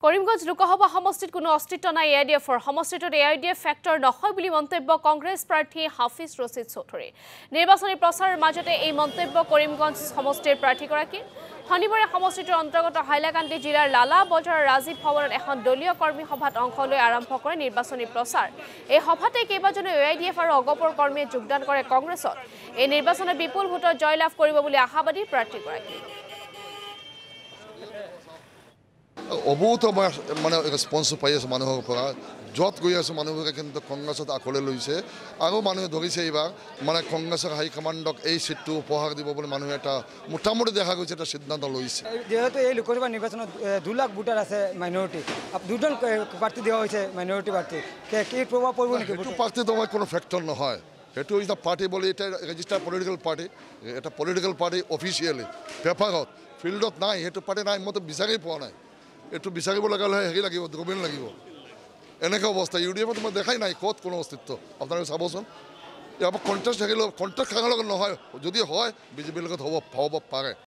কৰিমগঞ্জ লোকসভা সমষ্টিত কোনো অস্তিত্ব নাই এআইডিএফৰ সমষ্টিটোত এআইডিএফ ফেক্টৰ নহয় বুলি মন্তব্য কংগ্ৰেছ প্ৰাৰ্থী হাফিজ ৰছিদ চৌধুৰী নিৰ্বাচনী প্ৰচাৰৰ মাজতে এই মন্তব্য কৰিমগঞ্জ সমষ্টিৰ প্ৰাৰ্থীগৰাকী শনিবাৰে সমষ্টিটোৰ অন্তৰ্গত হাইলাকান্দি জিলাৰ লালা বজাৰ ৰাজীৱ ভৱনত এখন দলীয় কৰ্মী সভাত অংশ লৈ আৰম্ভ কৰে নিৰ্বাচনী প্ৰচাৰ এই সভাতে কেইবাজনো এআইডিএফ আৰু অগপৰ কৰ্মীয়ে যোগদান কৰে কংগ্ৰেছত এই নিৰ্বাচনত বিপুল ভোটত জয়লাভ কৰিব বুলি আশাবাদী প্ৰাৰ্থীগৰাকী অভূত মানে ৰেছপন্স পাই আছে মানুহৰ পৰা য'ত গৈ আছে মানুহবোৰে কিন্তু কংগ্ৰেছত আঁকোৱালি লৈছে আৰু মানুহে ধৰিছে এইবাৰ মানে কংগ্ৰেছৰ হাইকমাণ্ডক এই চিটটো উপহাৰ দিব বুলি মানুহে এটা মোটামুটি দেখা গৈছে এটা সিদ্ধান্ত লৈছে যেহেতু এই লোকসভা নিৰ্বাচনত 2 লাখ ভোটাৰ আছে মাইনৰিটি দুজন প্ৰাৰ্থী দিয়া হৈছে মাইনৰিটি প্ৰাৰ্থী কি প্ৰভাৱ পৰিব নেকি এইটো পাৰ্টি তোমাৰ কোনো ফেক্টৰ নহয় সেইটো এটা পাৰ্টি বুলি এটা ৰেজিষ্টাৰ পলিটিকেল পাৰ্টি এটা পলিটিকেল পাৰ্টি অফিচিয়েলি পেপাৰত ফিল্ডত নাই সেইটো পাৰ্টি নাই মইতো বিচাৰি পোৱা নাই এইটো বিচাৰিব লগা হ'লে হেৰি লাগিব ডকুমেণ্ট লাগিব এনেকুৱা অৱস্থা ইউডিএফত মই দেখাই নাই ক'ত কোনো অস্তিত্ব আপোনালোকে চাবচোন ইয়াৰ পৰা কণ্টেষ্ট থাকিলেও কণ্টেষ্ট থকাৰ লগত নহয় যদি হয় বিজেপিৰ লগত হ'ব পাৰে